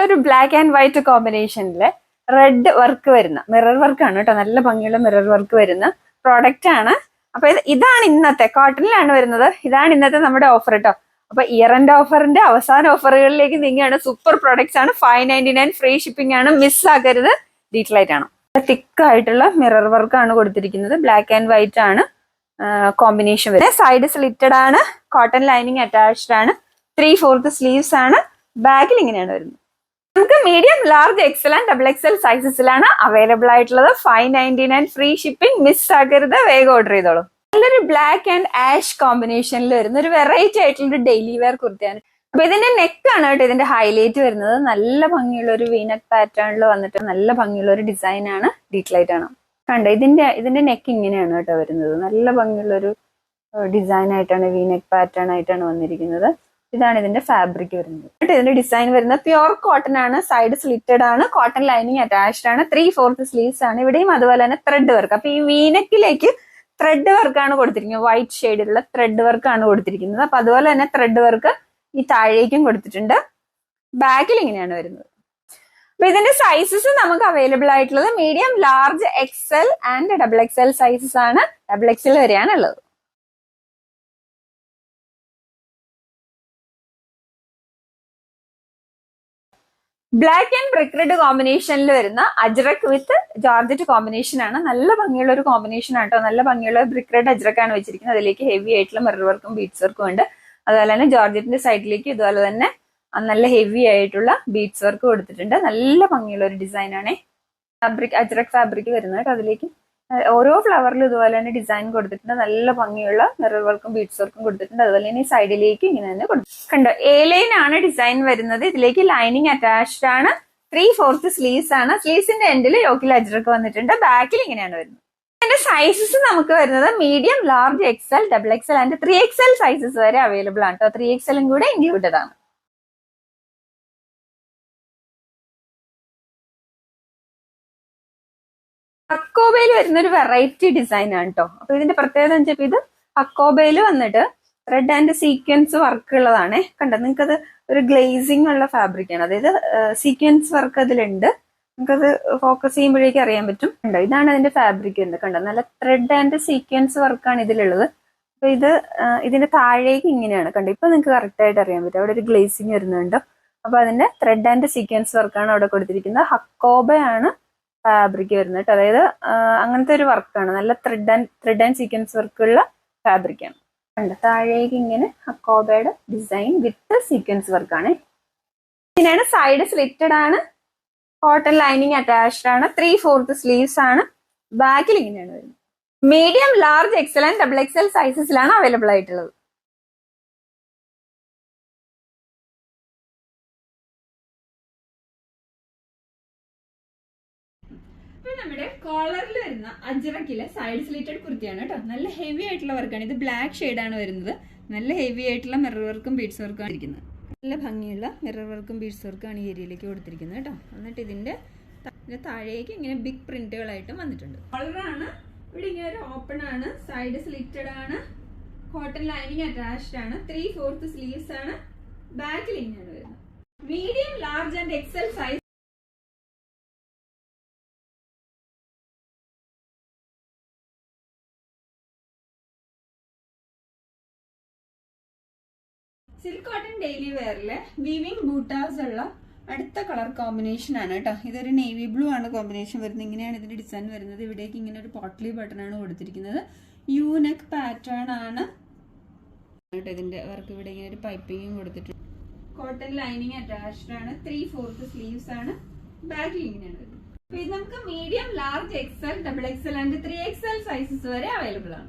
നല്ലൊരു black and white കോമ്പിനേഷനില് red work വരുന്ന മിറർ വർക്ക് ആണ് കേട്ടോ. നല്ല ഭംഗിയുള്ള മിറർ വർക്ക് വരുന്ന പ്രോഡക്റ്റ് ആണ്. അപ്പൊ ഇതാണ് ഇന്നത്തെ കോട്ടണിലാണ് വരുന്നത്. ഇതാണ് ഇന്നത്തെ നമ്മുടെ ഓഫർ കേട്ടോ. അപ്പൊ ഇയർ എൻഡ് ഓഫറിന്റെ അവസാന ഓഫറുകളിലേക്ക് നീങ്ങുകയാണ്. സൂപ്പർ പ്രോഡക്ട്സ് ആണ്. 599 ഫ്രീ ഷിപ്പിംഗ് ആണ്. മിസ് ആക്കരുത്. ഡീറ്റെയിൽ ആയിട്ടാണ്. തിക്ക് ആയിട്ടുള്ള മിറർ വർക്ക് ആണ് കൊടുത്തിരിക്കുന്നത്. ബ്ലാക്ക് ആൻഡ് വൈറ്റ് ആണ് കോമ്പിനേഷൻ വരുന്നത്. സൈഡ് സ്ലിറ്റഡ് ആണ്. കോട്ടൺ ലൈനിങ് അറ്റാച്ച്ഡ് ആണ്. 3/4 സ്ലീവ്സ് ആണ്. ബാക്കിൽ ഇങ്ങനെയാണ് വരുന്നത്. നമുക്ക് medium, large, XL and double XL സൈസസിലാണ് അവൈലബിൾ ആയിട്ടുള്ളത്. 599 ഫ്രീ ഷിപ്പിംഗ്. മിസ് ആക്കരുത്. വേഗം ഓർഡർ ചെയ്തോളൂ. നല്ലൊരു ബ്ലാക്ക് ആൻഡ് ആഷ് കോമ്പിനേഷനിൽ വരുന്ന ഒരു വെറൈറ്റി ആയിട്ടുള്ള ഡെയിലി വെയർ കുർത്തിയാണ്. അപ്പൊ ഇതിന്റെ നെക്ക് ആണ് കേട്ടോ ഇതിന്റെ ഹൈലൈറ്റ് വരുന്നത്. നല്ല ഭംഗിയുള്ള ഒരു വീനക്ക് പാറ്റേണിൽ വന്നിട്ട് നല്ല ഭംഗിയുള്ള ഒരു ഡിസൈൻ ആണ്. ഡീറ്റെയിൽ ആയിട്ടാണ് കണ്ടോ. ഇതിന്റെ നെക്ക് ഇങ്ങനെയാണ് കേട്ടോ വരുന്നത്. നല്ല ഭംഗിയുള്ള ഒരു ഡിസൈൻ ആയിട്ടാണ്, വീനക്ക് പാറ്റേൺ ആയിട്ടാണ് വന്നിരിക്കുന്നത്. ഇതാണ് ഇതിന്റെ ഫാബ്രിക് വരുന്നത്. ഇതിന്റെ ഡിസൈൻ വരുന്നത് പ്യുർ കോട്ടൺ ആണ്. സൈഡ് സ്ലിറ്റഡ് ആണ്. കോട്ടൺ ലൈനിങ് അറ്റാച്ച്ഡ് ആണ്. 3/4 സ്ലീവ്സ് ആണ്. ഇവിടെയും അതുപോലെ തന്നെ ത്രെഡ് വർക്ക്. അപ്പൊ ഈ വീനക്കിലേക്ക് ത്രെഡ് വർക്കാണ് കൊടുത്തിരിക്കുന്നത്. വൈറ്റ് ഷെയ്ഡിലുള്ള ത്രെഡ് വർക്ക് ആണ് കൊടുത്തിരിക്കുന്നത്. അപ്പൊ അതുപോലെ തന്നെ ത്രെഡ് വർക്ക് ഈ താഴേക്കും കൊടുത്തിട്ടുണ്ട്. ബാക്കിൽ ഇങ്ങനെയാണ് വരുന്നത്. അപ്പൊ ഇതിന്റെ സൈസസ് നമുക്ക് അവൈലബിൾ ആയിട്ടുള്ളത് medium, large, XL and double XL sizes ആണ്. ഡബിൾ എക്സൽ വരെയാണ് ഉള്ളത്. ബ്ലാക്ക് ആൻഡ് ബ്രിക്ക് റെഡ് കോമ്പിനേഷനിൽ വരുന്ന അജ്രക് വിത്ത് ജോർജറ്റ് കോമ്പിനേഷൻ ആണ്. നല്ല ഭംഗിയുള്ള ഒരു കോമ്പിനേഷൻ ആട്ടോ. നല്ല ഭംഗിയുള്ള ബ്രിക്ക് റെഡ് അജ്രക് ആണ് വെച്ചിരിക്കുന്നത്. അതിലേക്ക് ഹെവി ആയിട്ടുള്ള മിറർ വർക്കും ബീഡ്സ് വർക്കും ഉണ്ട്. അതുപോലെ തന്നെ ജോർജറ്റിന്റെ സൈഡിലേക്ക് ഇതുപോലെ തന്നെ നല്ല ഹെവി ആയിട്ടുള്ള ബീഡ്സ് വർക്ക് കൊടുത്തിട്ടുണ്ട്. നല്ല ഭംഗിയുള്ള ഒരു ഡിസൈൻ ആണ്. ഫാബ്രിക് അജ്രക് ഫാബ്രിക് വരുന്നത് കേട്ടോ. അതിലേക്ക് ഓരോ ഫ്ലവറിലും ഇതുപോലെ തന്നെ ഡിസൈൻ കൊടുത്തിട്ടുണ്ട്. നല്ല ഭംഗിയുള്ള മിറർ വർക്കും ബീഡ്സ് വർക്കും കൊടുത്തിട്ടുണ്ട്. അതുപോലെ തന്നെ ഈ സൈഡിലേക്ക് ഇങ്ങനെ തന്നെ കൊടുത്തു. കണ്ടോ, എ ലൈൻ ആണ് ഡിസൈൻ വരുന്നത്. ഇതിലേക്ക് ലൈനിങ് അറ്റാച്ച്ഡ് ആണ്. 3/4 സ്ലീവ്സ് ആണ്. സ്ലീവ്സിന്റെ എൻഡിൽ യോക്കിൽ അജ്രക് വന്നിട്ടുണ്ട്. ബാക്കിൽ ഇങ്ങനെയാണ് വരുന്നത്. ഇതിന്റെ സൈസസ് നമുക്ക് വരുന്നത് medium, large, XL, double XL and 3XL sizes വരെ അവൈലബിൾ ആണ് കേട്ടോ. 3XL കൂടെ ഇൻക്ലൂഡഡ് ആണ്. അക്കോബയിൽ വരുന്ന ഒരു വെറൈറ്റി ഡിസൈൻ ആണ് കേട്ടോ. അപ്പൊ ഇതിന്റെ പ്രത്യേകത എന്ന് വെച്ചാൽ ഇത് അക്കോബയിൽ വന്നിട്ട് റെഡ് ആൻഡ് സീക്വൻസ് വർക്ക് ഉള്ളതാണ്. കണ്ടോ, നിങ്ങൾക്കത് ഒരു ഗ്ലേസിംഗ് ഉള്ള ഫാബ്രിക് ആണ്. അതായത് സീക്വൻസ് വർക്ക് അതിലുണ്ട്. നമുക്കത് ഫോക്കസ് ചെയ്യുമ്പോഴേക്കും അറിയാൻ പറ്റും. കണ്ടോ, ഇതാണ് അതിന്റെ ഫാബ്രിക് വരുന്നത്. കണ്ടോ, നല്ല ത്രെഡ് ആൻഡ് സീക്വൻസ് വർക്കാണ് ഇതിലുള്ളത്. അപ്പൊ ഇതിന്റെ താഴേക്ക് ഇങ്ങനെയാണ്. കണ്ടോ, ഇപ്പൊ നിങ്ങൾക്ക് കറക്റ്റ് ആയിട്ട് അറിയാൻ പറ്റും. അവിടെ ഒരു ഗ്ലേസിംഗ് വരുന്നുണ്ടോ. അപ്പൊ അതിന്റെ ത്രെഡ് ആൻഡ് സീക്വൻസ് വർക്കാണ് അവിടെ കൊടുത്തിരിക്കുന്നത്. ഹക്കോബയാണ് ഫാബ്രിക് വരുന്നത് കേട്ടോ. അതായത് അങ്ങനത്തെ ഒരു വർക്കാണ്. നല്ല ത്രെഡ് ആൻഡ് സീക്വൻസ് വർക്കുള്ള ഫാബ്രിക് ആണ്. കണ്ടോ, താഴേക്ക് ഇങ്ങനെ ഹക്കോബയുടെ ഡിസൈൻ വിത്ത് സീക്വൻസ് വർക്കാണ്. ഇതിനാണ് സൈഡ് സ്ലിറ്റഡ് ആണ്. കോട്ടൺ ലൈനിങ് അറ്റാച്ച്ഡ് ആണ്. 3/4 സ്ലീവ്സ് ആണ്. ബാക്കിൽ ഇങ്ങനെയാണ് വരുന്നത്. Medium, large, XL and double XL സൈസസിലാണ് അവൈലബിൾ ആയിട്ടുള്ളത്. നമ്മുടെ കോളറിൽ വരുന്ന അജ്രക്കിലെ സൈഡ് സ്ലിറ്റഡ് കുർത്തിയാണ് കേട്ടോ. നല്ല ഹെവി ആയിട്ടുള്ള വർക്കാണ്. ഇത് ബ്ലാക്ക് ഷെയ്ഡാണ് വരുന്നത്. നല്ല ഹെവി ആയിട്ടുള്ള മിറർ വർക്കും ബീഡ്സ് വർക്കും ആണ് ഇരിക്കുന്നത്. നല്ല ഭംഗിയുള്ള മിറർ വർക്കും ബീഡ്സ് വർക്കാണ് ഈ ഏരിയയിലേക്ക് കൊടുത്തിരിക്കുന്നത് കേട്ടോ. എന്നിട്ട് ഇതിന്റെ താഴേക്ക് ഇങ്ങനെ ബിഗ് പ്രിന്റുകളായിട്ടും വന്നിട്ടുണ്ട്. കോളറാണ്. ഇവിടെ ഇങ്ങനെ ഒരു ഓപ്പൺ ആണ്. സൈഡ് സ്ലിറ്റഡ് ആണ്. കോട്ടൺ ലൈനിങ് അറ്റാച്ച്ഡ് ആണ്. 3/4 സ്ലീവ്സ് ആണ്. ബാക്കിൽ ഇങ്ങനെയാണ് വരുന്നത്. Medium, large and XL size. Silk cotton daily വെയറിലെ വീവിംഗ് ബൂട്ടാസ് ഉള്ള അടുത്ത കളർ കോമ്പിനേഷൻ ആണ് കേട്ടോ. ഇതൊരു നേവി ബ്ലൂ ആണ് കോമ്പിനേഷൻ വരുന്നത്. ഇങ്ങനെയാണ് ഇതിന്റെ ഡിസൈൻ വരുന്നത്. ഇവിടേക്ക് ഇങ്ങനെ ഒരു പോട്ട്ലി ബട്ടൺ ആണ് കൊടുത്തിരിക്കുന്നത്. യൂനെക്ക് പാറ്റേൺ ആണ് കേട്ടോ. ഇതിന്റെ വർക്ക് ഇവിടെ ഇങ്ങനെ ഒരു പൈപ്പിംഗ് കൊടുത്തിട്ടുണ്ട്. കോട്ടൺ ലൈനിങ് അറ്റാച്ച്ഡ് ആണ്. 3/4 സ്ലീവ്സ് ആണ്. ബാക്കിൽ ഇങ്ങനെയാണ് വരുന്നത്. അപ്പൊ ഇത് നമുക്ക് medium, large, XL, double XL and 3XL sizes വരെ അവൈലബിൾ ആണ്.